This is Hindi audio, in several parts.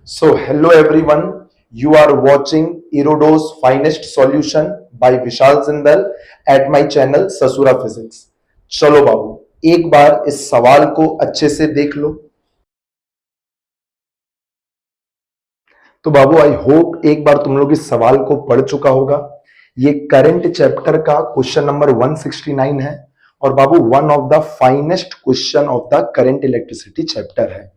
So, hello everyone. You are watching Erodo's Finest Solution by Vishal Zindal at my channel ससुरा फिजिक्स। चलो बाबू एक बार इस सवाल को अच्छे से देख लो। तो बाबू आई होप एक बार तुम लोग इस सवाल को पढ़ चुका होगा। ये करंट चैप्टर का क्वेश्चन नंबर 169 है और बाबू one of the finest question of the current electricity chapter है।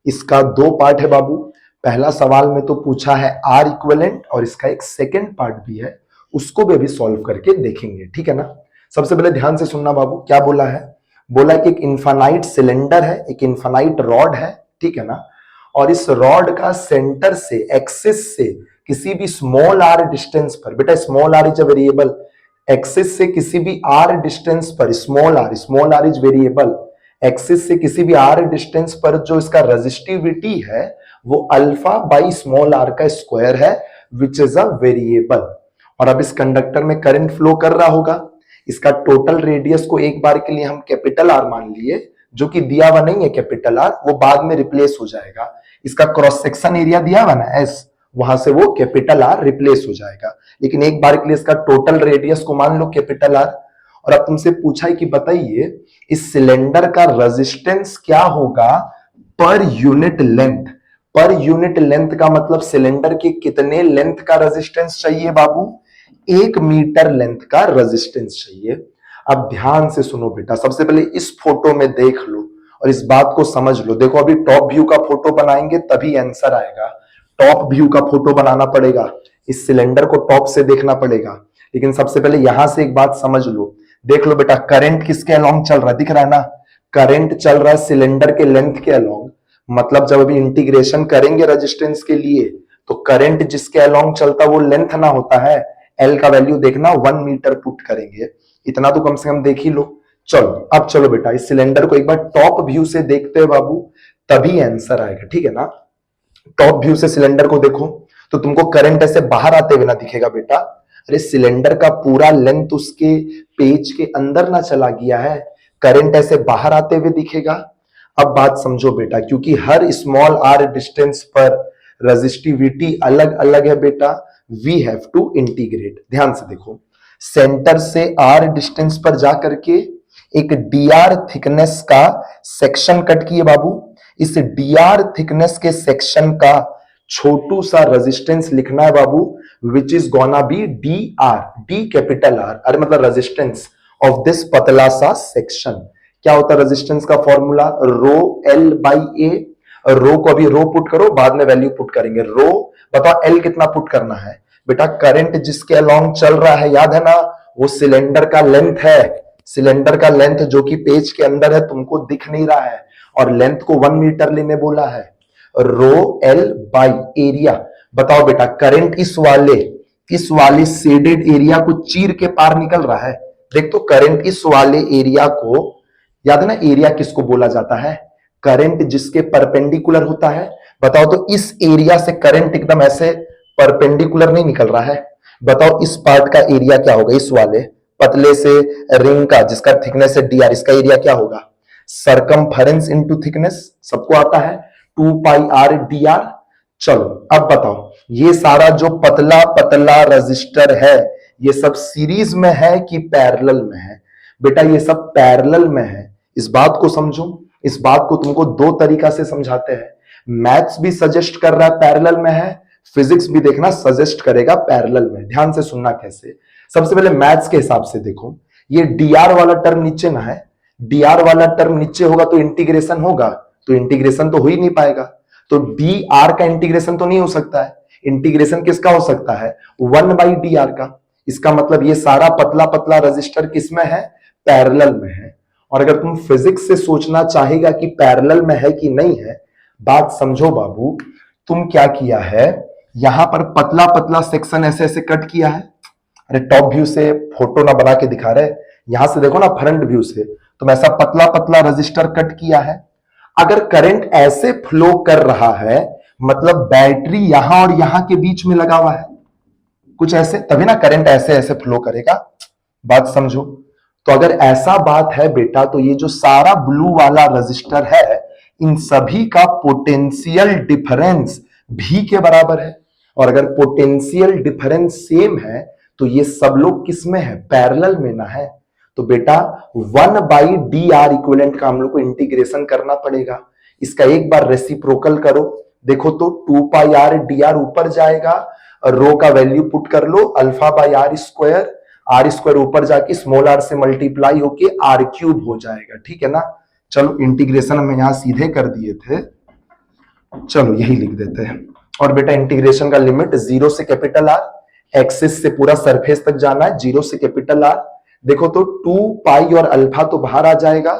इसका दो पार्ट है बाबू। पहला सवाल में तो पूछा है आर इक्विवेलेंट और इसका एक सेकंड पार्ट भी है, उसको भी अभी सॉल्व करके देखेंगे, ठीक है ना। सबसे पहले ध्यान से सुनना बाबू, क्या बोला है। बोला कि एक इन्फानाइट सिलेंडर है, एक इन्फानाइट रॉड है, ठीक है ना। और इस रॉड का सेंटर से एक्सिस से किसी भी स्मॉल आर डिस्टेंस पर, बेटा small r is a variable, axis से किसी भी आर डिस्टेंस पर small r is variable, axis से किसी भी आर डिस्टेंस पर जो इसका रेजिस्टिविटी है वो अल्फा बाई स्मॉल आर का स्क्वायर है, विच इज अ वेरिएबल। और अब इस कंडक्टर में करंट फ्लो कर रहा होगा। इसका टोटल रेडियस को एक बार के लिए हम कैपिटल आर मान लिए, जो कि दिया हुआ नहीं है कैपिटल आर, वो बाद में रिप्लेस हो जाएगा। इसका क्रॉस सेक्शन एरिया दिया हुआ ना एस, वहां से वो कैपिटल आर रिप्लेस हो जाएगा। लेकिन एक बार के लिए इसका टोटल रेडियस को मान लो कैपिटल आर। और अब तुमसे पूछा है कि बताइए इस सिलेंडर का रेजिस्टेंस क्या होगा per unit length. Per unit length का मतलब सिलेंडर के कितने लेंथ का रेजिस्टेंस चाहिए बाबू, 1 मीटर लेंथ का रेजिस्टेंस चाहिए। अब ध्यान से सुनो बेटा, सबसे पहले इस फोटो में देख लो और इस बात को समझ लो। देखो अभी टॉप व्यू का फोटो बनाएंगे तभी आंसर आएगा। टॉप व्यू का फोटो बनाना पड़ेगा, इस सिलेंडर को टॉप से देखना पड़ेगा। लेकिन सबसे पहले यहां से एक बात समझ लो। देख लो बेटा, करंट किसके अलोंग चल रहा है, दिख रहा है ना। करंट चल रहा है सिलेंडर के लेंथ के अलोंग। मतलब जब अभी इंटीग्रेशन करेंगे रेजिस्टेंस के लिए तो करंट जिसके अलोंग चलता वो लेंथ ना होता है, एल का वैल्यू देखना 1 मीटर पुट करेंगे। इतना तो कम से कम देख ही लो। चलो अब चलो बेटा इस सिलेंडर को एक बार टॉप व्यू से देखते हैं बाबू, तभी आंसर आएगा, ठीक है ना। टॉप व्यू से सिलेंडर को देखो तो तुमको करंट ऐसे बाहर आते हुए ना दिखेगा बेटा। अरे सिलेंडर का पूरा लेंथ उसके पेज के अंदर ना चला गया है, करंट ऐसे बाहर आते हुए दिखेगा। अब बात समझो बेटा, क्योंकि हर स्मॉल आर डिस्टेंस पर रेजिस्टिविटी अलग अलग है बेटा, वी हैव टू इंटीग्रेट। ध्यान से देखो, सेंटर से आर डिस्टेंस पर जाकर के एक डीआर थिकनेस का सेक्शन कट किए बाबू। इस डीआर थिकनेस के सेक्शन का छोटू सा रेजिस्टेंस लिखना है बाबू, which is gonna be D R, D capital R, अरे मतलब रेजिस्टेंस ऑफ दिस पतला सा सेक्शन। क्या होता है रेजिस्टेंस का फॉर्मूला, रो एल बाई ए। रो को अभी रो पुट करो, बाद में वैल्यू पुट करेंगे। रो बताओ एल कितना पुट करना है बेटा, करंट जिसके अलोंग चल रहा है याद है ना, वो सिलेंडर का लेंथ है। सिलेंडर का लेंथ जो कि पेज के अंदर है, तुमको दिख नहीं रहा है, और लेंथ को 1 मीटर लेने बोला है। Rho L by area. बताओ बेटा करंट इस वाले शेडेड एरिया को चीर के पार निकल रहा है। देख तो करंट इस वाले एरिया को, याद है ना एरिया किसको बोला जाता है, करंट जिसके परपेंडिकुलर होता है। बताओ तो इस एरिया से करंट एकदम ऐसे परपेंडिकुलर नहीं निकल रहा है। बताओ इस पार्ट का एरिया क्या होगा, इस वाले पतले से रिंग का जिसका थिकनेस है डीआर, इसका एरिया क्या होगा, सरकमफेरेंस इनटू थिकनेस, सबको आता है 2 पाई आर डी आर। चलो अब बताओ ये सारा जो पतला पतला रजिस्टर है ये सब सीरीज में है कि पैरेलल में है। बेटा ये सब पैरेलल में है। इस बात को समझो, इस बात को तुमको दो तरीका से समझाते हैं। मैथ्स भी सजेस्ट कर रहा है पैरेलल में है, फिजिक्स भी देखना सजेस्ट करेगा पैरेलल में। ध्यान से सुनना कैसे। सबसे पहले मैथ्स के हिसाब से देखो, ये डीआर वाला टर्म नीचे ना है, डीआर वाला टर्म नीचे होगा तो इंटीग्रेशन होगा, तो इंटीग्रेशन तो हो ही नहीं पाएगा। तो डी आर का इंटीग्रेशन तो नहीं हो सकता है। इंटीग्रेशन किसका हो सकता है, 1 बाई डी आर का। इसका मतलब ये सारा पतला पतला रजिस्टर किसमें है, पैरेलल में है। और अगर तुम फिजिक्स से सोचना चाहेगा कि पैरेलल में है कि नहीं है, बात समझो बाबू। तुम क्या किया है, यहां पर पतला पतला सेक्शन ऐसे ऐसे कट किया है। अरे टॉप व्यू से फोटो ना बना के दिखा रहे, यहां से देखो ना फ्रंट व्यू से, तुम ऐसा पतला पतला रजिस्टर कट किया है। अगर करंट ऐसे फ्लो कर रहा है मतलब बैटरी यहां और यहां के बीच में लगा हुआ है कुछ ऐसे, तभी ना करंट ऐसे ऐसे फ्लो करेगा। बात समझो। तो अगर ऐसा बात है बेटा तो ये जो सारा ब्लू वाला रजिस्टर है इन सभी का पोटेंशियल डिफरेंस भी के बराबर है। और अगर पोटेंशियल डिफरेंस सेम है तो ये सब लोग किस में है, पैरेलल में ना है। तो बेटा 1/dr इक्विवेलेंट का हम लोग को इंटीग्रेशन करना पड़ेगा। इसका एक बार रेसिप्रोकल करो, देखो तो 2πr ऊपर जाएगा, रो का वैल्यू पुट कर लो अल्फा बाई आर स्क्वायर ऊपर जाके स्मॉल आर से मल्टीप्लाई होके r³ हो जाएगा, ठीक है ना। चलो इंटीग्रेशन हम यहां सीधे कर दिए थे, चलो यही लिख देते हैं। और बेटा इंटीग्रेशन का लिमिट 0 से कैपिटल आर, एक्सिस से पूरा सरफेस तक जाना है, 0 से कैपिटल आर। देखो तो 2 और अल्फा तो बाहर आ जाएगा,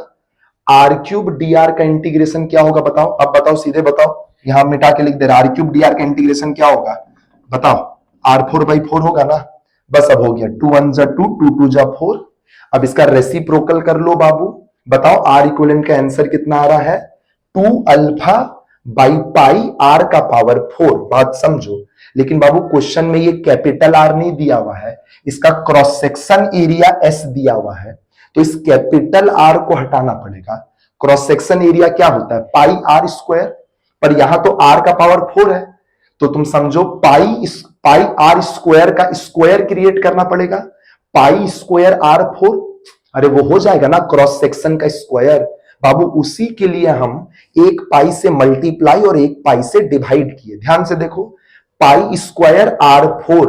r³ का इंटीग्रेशन क्या होगा बताओ, अब बताओ सीधे बताओ, यहां मिटा के लिख दे रहा, r³ का इंटीग्रेशन क्या होगा बताओ, r4/4 होगा ना। बस अब हो गया, 2 1 जा 2, 2 2 जा 4। अब इसका रेसिप्रोकल कर लो बाबू, बताओ आर इक्विवेलेंट का आंसर कितना आ रहा है, 2 अल्फा बाई पाई आर का पावर 4। बात समझो, लेकिन बाबू क्वेश्चन में ये कैपिटल आर नहीं दिया हुआ है, इसका क्रॉस सेक्शन एरिया एस दिया हुआ है, तो इस कैपिटल आर को हटाना पड़ेगा। क्रॉस सेक्शन एरिया क्या होता है, पाई आर स्क्वायर, पर यहां तो आर का पावर 4 है, तो तुम समझो पाई आर स्क्वायर का स्क्वायर क्रिएट करना पड़ेगा, पाई स्क्वायर r4, अरे वो हो जाएगा ना क्रॉस सेक्शन का स्क्वायर। बाबू उसी के लिए हम एक पाई से मल्टीप्लाई और एक पाई से डिवाइड किए, ध्यान से देखो, पाई स्क्वायर r4,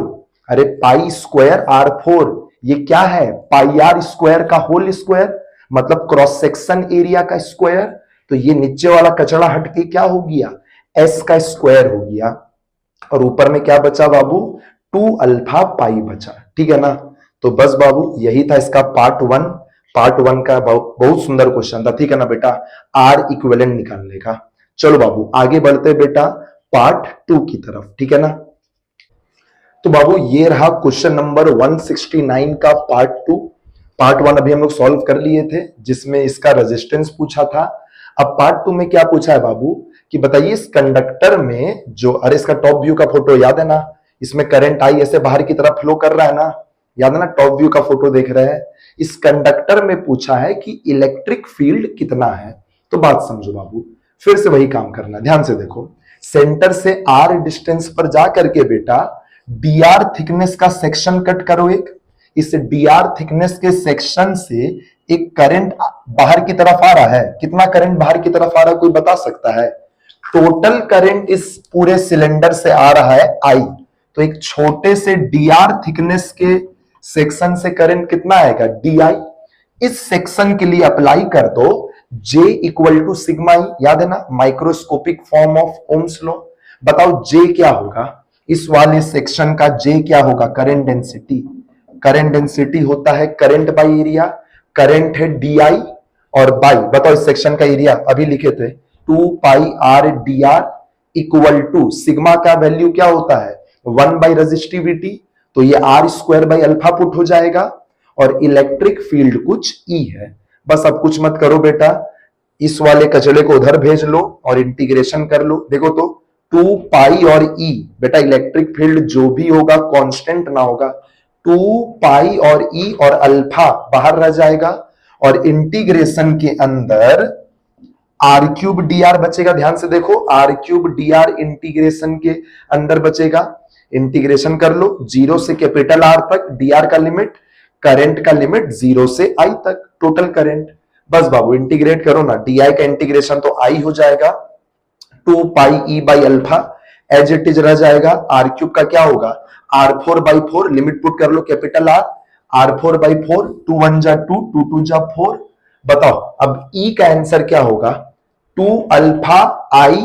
अरे पाई स्क्वायर r4 ये क्या है, पाई आर स्क्वायर का होल स्क्वायर, मतलब क्रॉस सेक्शन एरिया का स्क्वायर। तो ये नीचे वाला कचड़ा हटके क्या हो गया, एस का स्क्वायर हो गया, और ऊपर में क्या बचा बाबू, 2 अल्फा पाई बचा, ठीक है ना। तो बस बाबू यही था इसका पार्ट वन का बहुत सुंदर क्वेश्चन था, ठीक है ना बेटा, आर इक्विवेलेंट निकालने का। चलो बाबू आगे बढ़ते बेटा पार्ट 2 की तरफ, ठीक है ना। तो बाबू ये रहा क्वेश्चन नंबर 169 का पार्ट 2। पार्ट 1 अभी हम लोग सॉल्व कर लिए थे, जिसमें इसका रेजिस्टेंस पूछा था। अब पार्ट 2 में क्या पूछा है बाबू, कि बताइए इस कंडक्टर में जो, अरे इसका टॉप व्यू का फोटो याद है ना, इसमें करंट आई ऐसे बाहर की तरफ फ्लो कर रहा है ना, याद है ना, टॉप व्यू का फोटो देख रहे हैं। इस कंडक्टर में पूछा है कि इलेक्ट्रिक फील्ड कितना है। तो बात समझो बाबू, फिर से वही काम करना, ध्यान से देखो, सेंटर से आर डिस्टेंस पर जा करके बेटा dr थिकनेस का सेक्शन कट करो एक, इस dr थिकनेस के सेक्शन से एक करंट बाहर की तरफ आ रहा है। कितना करंट बाहर की तरफ आ रहा है कोई बता सकता है, टोटल करंट इस पूरे सिलेंडर से आ रहा है I, तो एक छोटे से dr थिकनेस के सेक्शन से करंट कितना आएगा di, इस सेक्शन के लिए अप्लाई कर दो J इक्वल टू सिग्मा ई, याद है ना microscopic form of Ohm's law. बताओ J क्या होगा, इस वाले सेक्शन का J क्या होगा, करंट डेंसिटी। करंट डेंसिटी होता है करंट बाई एरिया, करंट है DI और बाई, बताओ इस सेक्शन का एरिया अभी लिखे थे 2πr इक्वल टू सिग्मा का वैल्यू क्या होता है 1 बाई रेजिस्टिविटी, तो ये r square by alpha put हो जाएगा, और इलेक्ट्रिक फील्ड कुछ E है। बस अब कुछ मत करो बेटा, इस वाले कचड़े को उधर भेज लो और इंटीग्रेशन कर लो। देखो तो 2 पाई और E, बेटा इलेक्ट्रिक फील्ड जो भी होगा कांस्टेंट ना होगा, 2 पाई और E और अल्फा बाहर रह जाएगा, और इंटीग्रेशन के अंदर r³ बचेगा। ध्यान से देखो r³ इंटीग्रेशन के अंदर बचेगा, इंटीग्रेशन कर लो 0 से कैपिटल R तक, dr का लिमिट, करंट का लिमिट 0 से I तक, टोटल करंट। बस बाबू इंटीग्रेट करो ना, di का इंटीग्रेशन तो I हो जाएगा, 2 pi E by alpha as it is रह जाएगा, r³ का क्या होगा r4/4, लिमिट पुट कर लो कैपिटल R, r4/4, 2 1 जा 2, 2 2 जा 4। बताओ अब E का आंसर क्या होगा, 2 alpha I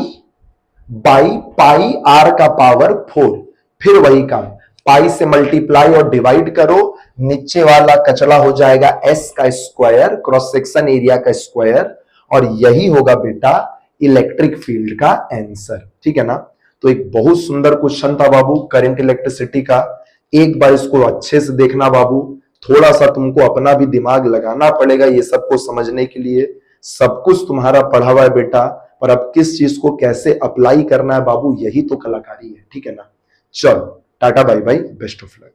by pi R का पावर 4। फिर वही काम, पाई से मल्टीप्लाई और डिवाइड करो, नीचे वाला कचड़ा हो जाएगा S का स्क्वायर, क्रॉस सेक्शन एरिया का स्क्वायर, और यही होगा बेटा इलेक्ट्रिक फील्ड का आंसर, ठीक है ना। तो एक बहुत सुंदर क्वेश्चन था बाबू करंट इलेक्ट्रिसिटी का, एक बार इसको अच्छे से देखना बाबू, थोड़ा सा तुमको अपना भी दिमाग लगाना पड़ेगा ये सबको समझने के लिए। सब कुछ तुम्हारा पढ़ा हुआ है बेटा, पर अब किस चीज को कैसे अप्लाई करना है बाबू, यही तो कलाकारी है, ठीक है ना। चलो tata bye bye, best of luck.